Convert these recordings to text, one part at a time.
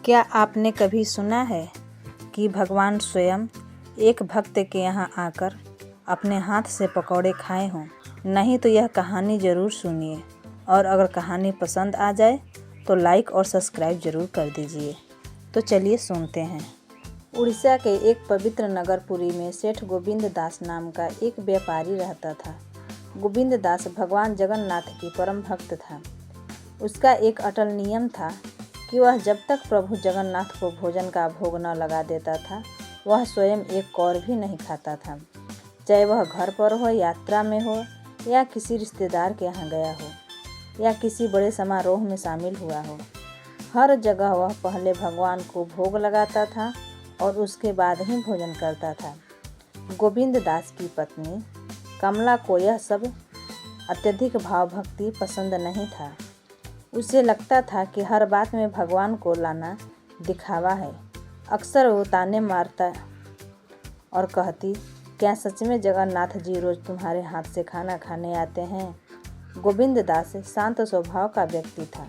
क्या आपने कभी सुना है कि भगवान स्वयं एक भक्त के यहाँ आकर अपने हाथ से पकौड़े खाए हों? नहीं तो यह कहानी ज़रूर सुनिए, और अगर कहानी पसंद आ जाए तो लाइक और सब्सक्राइब ज़रूर कर दीजिए। तो चलिए सुनते हैं। उड़ीसा के एक पवित्र नगर पुरी में सेठ गोविंद दास नाम का एक व्यापारी रहता था। गोविंद दास भगवान जगन्नाथ की परम भक्त था। उसका एक अटल नियम था कि वह जब तक प्रभु जगन्नाथ को भोजन का भोग न लगा देता था, वह स्वयं एक कौर भी नहीं खाता था। चाहे वह घर पर हो, यात्रा में हो, या किसी रिश्तेदार के यहाँ गया हो, या किसी बड़े समारोह में शामिल हुआ हो, हर जगह वह पहले भगवान को भोग लगाता था और उसके बाद ही भोजन करता था। गोविंद दास की पत्नी कमला को यह सब अत्यधिक भाव भक्ति पसंद नहीं था। उसे लगता था कि हर बात में भगवान को लाना दिखावा है। अक्सर वो ताने मारता और कहती, क्या सच में जगन्नाथ जी रोज तुम्हारे हाथ से खाना खाने आते हैं? गोविंद दास शांत स्वभाव का व्यक्ति था।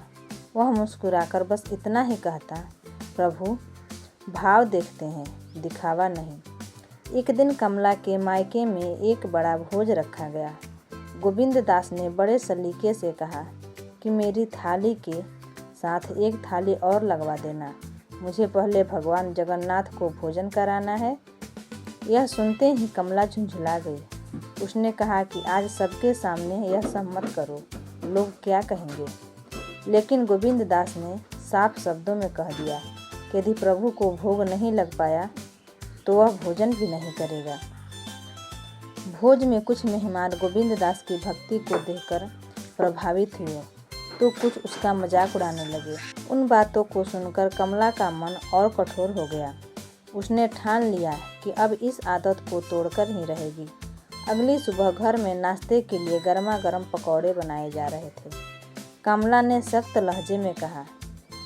वह मुस्कुराकर बस इतना ही कहता, प्रभु भाव देखते हैं, दिखावा नहीं। एक दिन कमला के मायके में एक बड़ा भोज रखा गया। गोविंद दास ने बड़े सलीके से कहा कि मेरी थाली के साथ एक थाली और लगवा देना, मुझे पहले भगवान जगन्नाथ को भोजन कराना है। यह सुनते ही कमला झुंझुला गई। उसने कहा कि आज सबके सामने यह सब मत करो, लोग क्या कहेंगे। लेकिन गोविंद दास ने साफ शब्दों में कह दिया कि यदि प्रभु को भोग नहीं लग पाया तो वह भोजन भी नहीं करेगा। भोज में कुछ मेहमान गोविंद दास की भक्ति को देखकर प्रभावित हुए तो कुछ उसका मजाक उड़ाने लगे। उन बातों को सुनकर कमला का मन और कठोर हो गया। उसने ठान लिया कि अब इस आदत को तोड़कर ही रहेगी। अगली सुबह घर में नाश्ते के लिए गर्मा गर्म पकौड़े बनाए जा रहे थे। कमला ने सख्त लहजे में कहा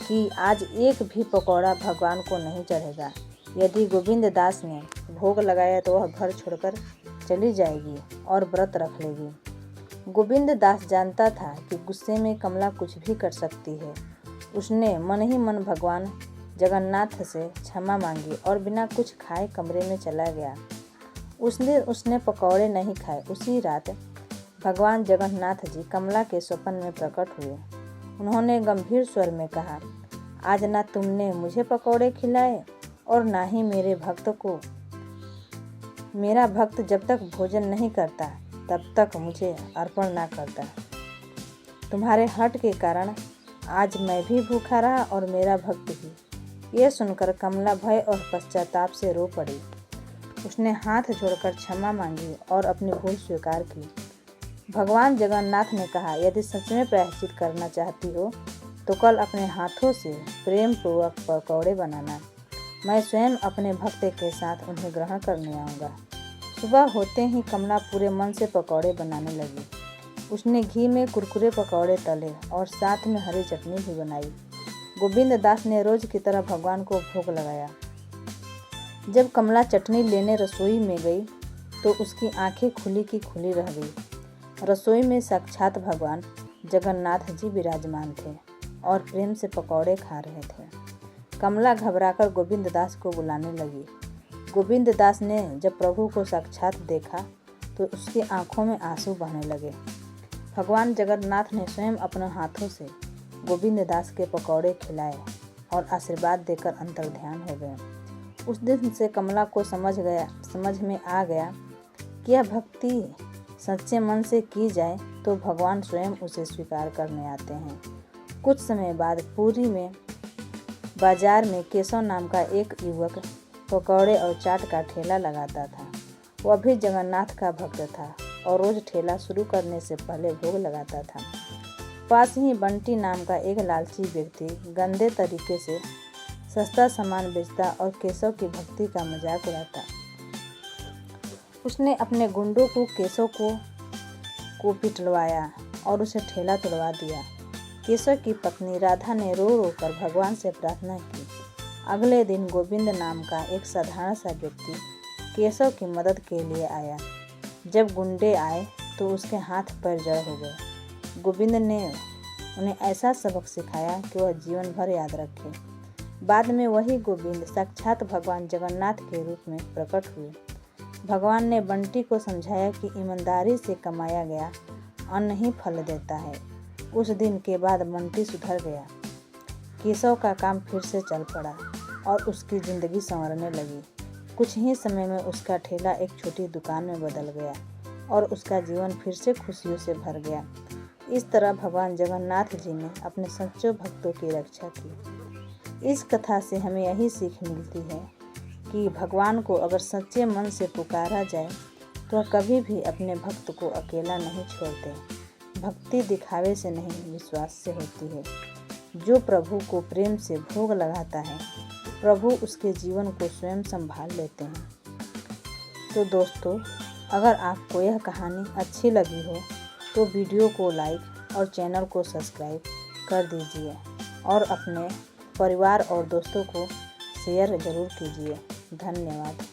कि आज एक भी पकौड़ा भगवान को नहीं चढ़ेगा। यदि गोविंद दास ने भोग लगाया तो वह घर छोड़कर चली जाएगी और व्रत रख लेगी। गोविंद दास जानता था कि गुस्से में कमला कुछ भी कर सकती है। उसने मन ही मन भगवान जगन्नाथ से क्षमा मांगी और बिना कुछ खाए कमरे में चला गया। उसने पकौड़े नहीं खाए। उसी रात भगवान जगन्नाथ जी कमला के स्वप्न में प्रकट हुए। उन्होंने गंभीर स्वर में कहा, आज ना तुमने मुझे पकौड़े खिलाए और ना ही मेरे भक्त को। मेरा भक्त जब तक भोजन नहीं करता तब तक मुझे अर्पण ना करता। तुम्हारे हठ के कारण आज मैं भी भूखा रहा और मेरा भक्त भी। यह सुनकर कमला भय और पश्चाताप से रो पड़ी। उसने हाथ जोड़कर क्षमा मांगी और अपनी भूल स्वीकार की। भगवान जगन्नाथ ने कहा, यदि सच में प्रायश्चित करना चाहती हो तो कल अपने हाथों से प्रेम पूर्वक पकौड़े बनाना। मैं स्वयं अपने भक्त के साथ उन्हें ग्रहण करने आऊँगा। सुबह होते ही कमला पूरे मन से पकौड़े बनाने लगी। उसने घी में कुरकुरे पकौड़े तले और साथ में हरी चटनी भी बनाई। गोविंद दास ने रोज की तरह भगवान को भोग लगाया। जब कमला चटनी लेने रसोई में गई तो उसकी आंखें खुली की खुली रह गई। रसोई में साक्षात भगवान जगन्नाथ जी विराजमान थे और प्रेम से पकौड़े खा रहे थे। कमला घबराकर गोविंद दास को बुलाने लगी। गोविंद दास ने जब प्रभु को साक्षात देखा तो उसकी आंखों में आंसू बहने लगे। भगवान जगन्नाथ ने स्वयं अपने हाथों से गोविंद दास के पकौड़े खिलाए और आशीर्वाद देकर अंतर्ध्यान हो गए। उस दिन से कमला को समझ में आ गया कि यह भक्ति सच्चे मन से की जाए तो भगवान स्वयं उसे स्वीकार करने आते हैं। कुछ समय बाद पुरी में बाजार में केशव नाम का एक युवक पकौड़े और चाट का ठेला लगाता था। वह भी जगन्नाथ का भक्त था और रोज ठेला शुरू करने से पहले भोग लगाता था। पास ही बंटी नाम का एक लालची व्यक्ति गंदे तरीके से सस्ता सामान बेचता और केशव की भक्ति का मजाक उड़ाता। उसने अपने गुंडों को केशव को पिटवाया और उसे ठेला तोड़वा दिया। केशव की पत्नी राधा ने रो रो कर भगवान से प्रार्थना की। अगले दिन गोविंद नाम का एक साधारण सा व्यक्ति केशव की मदद के लिए आया। जब गुंडे आए तो उसके हाथ पैर जड़ हो गए। गोविंद ने उन्हें ऐसा सबक सिखाया कि वह जीवन भर याद रखे। बाद में वही गोविंद साक्षात भगवान जगन्नाथ के रूप में प्रकट हुए। भगवान ने बंटी को समझाया कि ईमानदारी से कमाया गया अन्न ही फल देता है। उस दिन के बाद बंटी सुधर गया। केशव का काम फिर से चल पड़ा और उसकी ज़िंदगी संवरने लगी। कुछ ही समय में उसका ठेला एक छोटी दुकान में बदल गया और उसका जीवन फिर से खुशियों से भर गया। इस तरह भगवान जगन्नाथ जी ने अपने सच्चे भक्तों की रक्षा की। इस कथा से हमें यही सीख मिलती है कि भगवान को अगर सच्चे मन से पुकारा जाए तो वह कभी भी अपने भक्त को अकेला नहीं छोड़ते। भक्ति दिखावे से नहीं, विश्वास से होती है। जो प्रभु को प्रेम से भोग लगाता है, प्रभु उसके जीवन को स्वयं संभाल लेते हैं। तो दोस्तों, अगर आपको यह कहानी अच्छी लगी हो तो वीडियो को लाइक और चैनल को सब्सक्राइब कर दीजिए और अपने परिवार और दोस्तों को शेयर ज़रूर कीजिए। धन्यवाद।